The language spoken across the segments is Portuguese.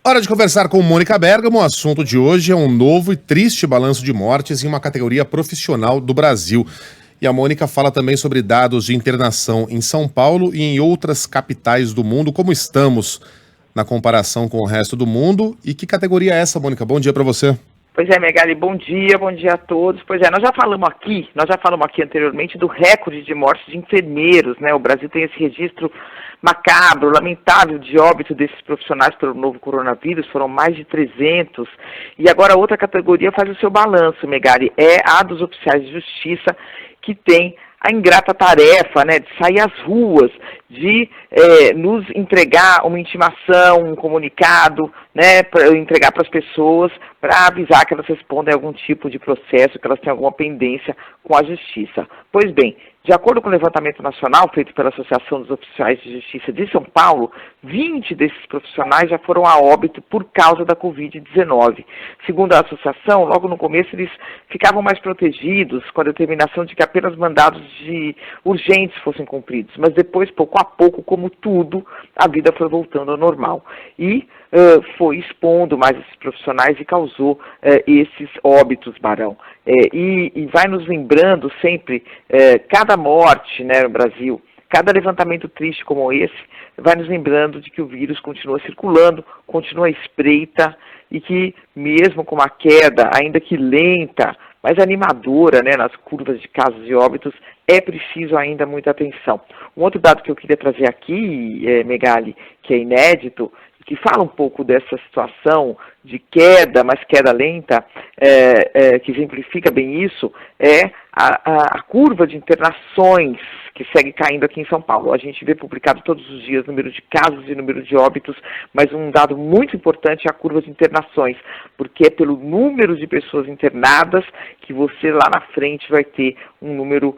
Hora de conversar com Mônica Bergamo. O assunto de hoje é um novo e triste balanço de mortes em uma categoria profissional do Brasil. E a Mônica fala também sobre dados de internação em São Paulo e em outras capitais do mundo. Como estamos na comparação com o resto do mundo? E que categoria é essa, Mônica? Bom dia para você. Pois é, Megali, bom dia a todos. Pois é, nós já falamos aqui anteriormente do recorde de mortes de enfermeiros, né? O Brasil tem esse registro macabro, lamentável de óbito desses profissionais pelo novo coronavírus, foram mais de 300. E agora outra categoria faz o seu balanço, Megali, é a dos oficiais de justiça, que tem a ingrata tarefa, né, de sair às ruas, de nos entregar uma intimação, um comunicado, né, para entregar para as pessoas, para avisar que elas respondem a algum tipo de processo, que elas têm alguma pendência com a justiça. Pois bem, de acordo com o levantamento nacional feito pela Associação dos Oficiais de Justiça de São Paulo, 20 desses profissionais já foram a óbito por causa da Covid-19. Segundo a associação, logo no começo eles ficavam mais protegidos com a determinação de que apenas mandados de urgentes fossem cumpridos, mas depois, pouco a pouco, como tudo, a vida foi voltando ao normal. E foi expondo mais esses profissionais e causou esses óbitos, Barão. E vai nos lembrando sempre, cada morte, né, no Brasil, cada levantamento triste como esse, vai nos lembrando de que o vírus continua circulando, continua à espreita e que mesmo com uma queda, ainda que lenta, mas animadora, né, nas curvas de casos e óbitos, é preciso ainda muita atenção. Um outro dado que eu queria trazer aqui, Megali, que é inédito, que fala um pouco dessa situação de queda, mas queda lenta, que exemplifica bem isso, é a curva de internações que segue caindo aqui em São Paulo. A gente vê publicado todos os dias número de casos e número de óbitos, mas um dado muito importante é a curva de internações, porque é pelo número de pessoas internadas que você lá na frente vai ter um número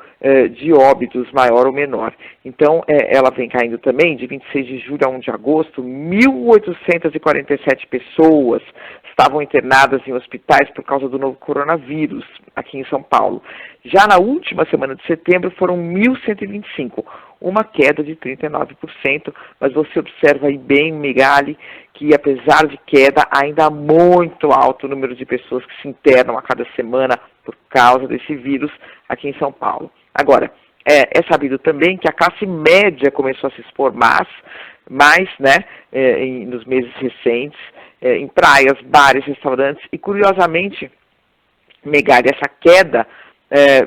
de óbitos maior ou menor. Então, ela vem caindo também, de 26 de julho a 1 de agosto, 1.847 pessoas estavam internadas em hospitais por causa do novo coronavírus aqui em São Paulo. Já na última semana de setembro foram 1.125, uma queda de 39%, mas você observa aí bem, Megali, que apesar de queda, ainda há muito alto o número de pessoas que se internam a cada semana por causa desse vírus aqui em São Paulo. Agora, é sabido também que a classe média começou a se expor mais, né, nos meses recentes, em praias, bares, restaurantes, e curiosamente, Megali, essa queda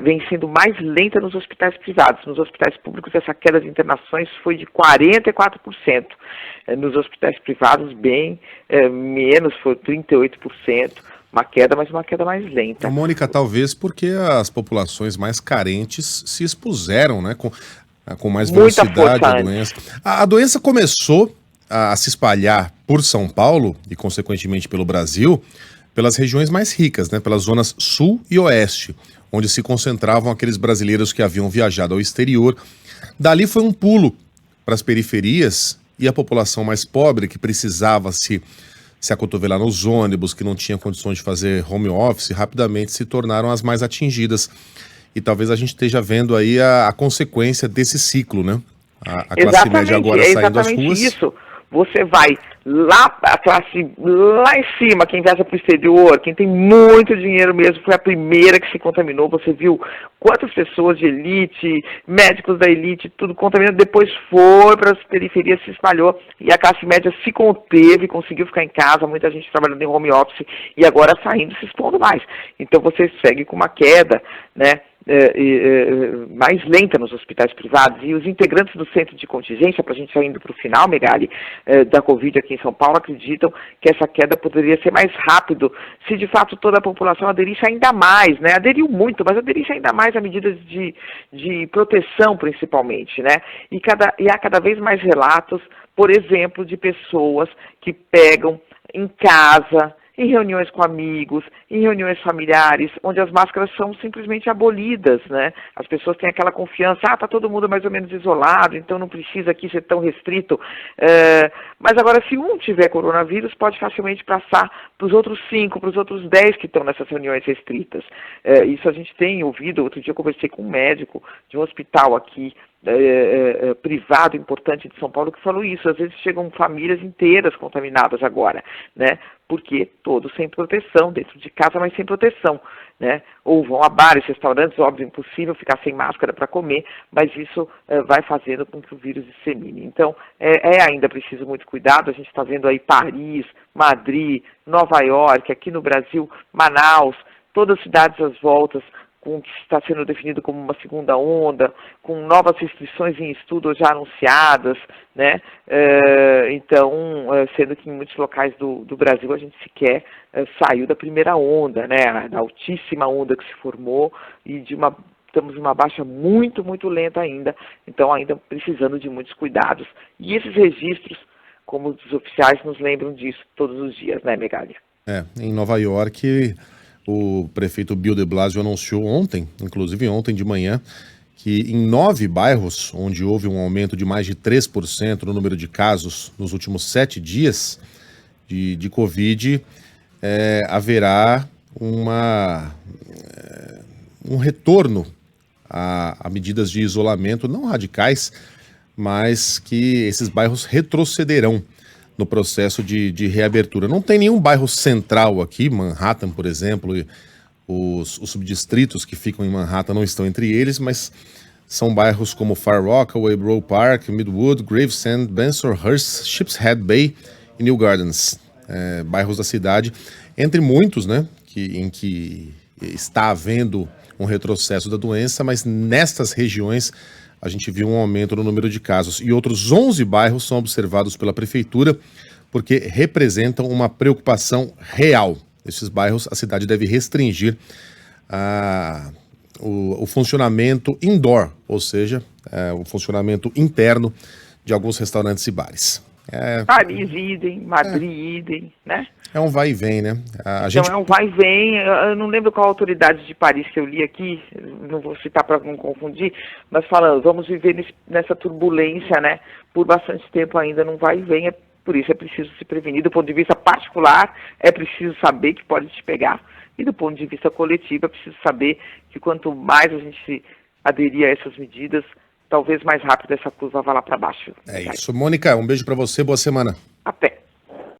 vem sendo mais lenta nos hospitais privados. Nos hospitais públicos, essa queda de internações foi de 44%. Nos hospitais privados, bem menos, foi 38%. Uma queda, mas uma queda mais lenta. Mônica, talvez porque as populações mais carentes se expuseram, né, com mais velocidade à doença. A doença começou a se espalhar por São Paulo e, consequentemente, pelo Brasil, pelas regiões mais ricas, né, pelas zonas sul e oeste, onde se concentravam aqueles brasileiros que haviam viajado ao exterior. Dali foi um pulo para as periferias e a população mais pobre, que precisava se acotovelar nos ônibus, que não tinha condições de fazer home office, rapidamente se tornaram as mais atingidas. E talvez a gente esteja vendo aí a consequência desse ciclo, né? A classe média agora saindo às ruas. Isso. Você vai lá, a classe lá em cima, quem viaja para o exterior, quem tem muito dinheiro mesmo, foi a primeira que se contaminou. Você viu quantas pessoas de elite, médicos da elite, tudo contaminado, depois foi para as periferias, se espalhou, e a classe média se conteve, conseguiu ficar em casa, muita gente trabalhando em home office, e agora saindo, se expondo mais. Então você segue com uma queda, né, mais lenta nos hospitais privados, e os integrantes do centro de contingência, para a gente já indo para o final, Megali, da Covid aqui em São Paulo, acreditam que essa queda poderia ser mais rápido se de fato toda a população aderisse ainda mais, né? Aderiu muito, mas aderisse ainda mais a medidas de proteção, principalmente, né? E há cada vez mais relatos, por exemplo, de pessoas que pegam em casa, em reuniões com amigos, em reuniões familiares, onde as máscaras são simplesmente abolidas, né? As pessoas têm aquela confiança, tá todo mundo mais ou menos isolado, então não precisa aqui ser tão restrito. Mas agora, se um tiver coronavírus, pode facilmente passar para os outros 5, para os outros 10 que estão nessas reuniões restritas. Isso a gente tem ouvido. Outro dia eu conversei com um médico de um hospital aqui privado importante de São Paulo que falou isso. Às vezes chegam famílias inteiras contaminadas agora, né? Porque todos sem proteção, dentro de casa, mas sem proteção, né? Ou vão a bares, restaurantes, óbvio, impossível ficar sem máscara para comer, mas isso vai fazendo com que o vírus dissemine. Então, ainda preciso muito cuidado. A gente está vendo aí Paris, Madrid, Nova York, aqui no Brasil, Manaus, todas as cidades às voltas, com o que está sendo definido como uma segunda onda, com novas restrições em estudo já anunciadas, né? Então, sendo que em muitos locais do Brasil a gente sequer saiu da primeira onda, né? Da altíssima onda que se formou e estamos em uma baixa muito, muito lenta ainda, então ainda precisando de muitos cuidados. E esses registros, como os oficiais, nos lembram disso todos os dias, né, Megali? Em Nova York, o prefeito Bill de Blasio anunciou ontem, inclusive ontem de manhã, que em 9 bairros, onde houve um aumento de mais de 3% no número de casos nos últimos 7 dias de Covid, haverá um retorno a medidas de isolamento, não radicais, mas que esses bairros retrocederão no processo de reabertura. Não tem nenhum bairro central aqui, Manhattan, por exemplo, e os subdistritos que ficam em Manhattan não estão entre eles, mas são bairros como Far Rockaway, Borough Park, Midwood, Gravesend, Bensonhurst, Sheepshead Bay e New Gardens, bairros da cidade, entre muitos, né, em que está havendo um retrocesso da doença, mas nestas regiões a gente viu um aumento no número de casos. E outros 11 bairros são observados pela prefeitura porque representam uma preocupação real. Nesses bairros, a cidade deve restringir o funcionamento indoor, ou seja, o funcionamento interno de alguns restaurantes e bares. Paris, idem, Madrid, idem, né? É um vai e vem, né? É um vai e vem. Eu não lembro qual autoridade de Paris que eu li aqui, não vou citar para não confundir, mas falando, vamos viver nessa turbulência, né? Por bastante tempo ainda, não vai e vem. Por isso é preciso se prevenir. Do ponto de vista particular, é preciso saber que pode te pegar. E do ponto de vista coletivo, é preciso saber que quanto mais a gente se aderir a essas medidas, talvez mais rápido essa curva vá lá para baixo. É isso. Mônica, um beijo para você, boa semana. Até.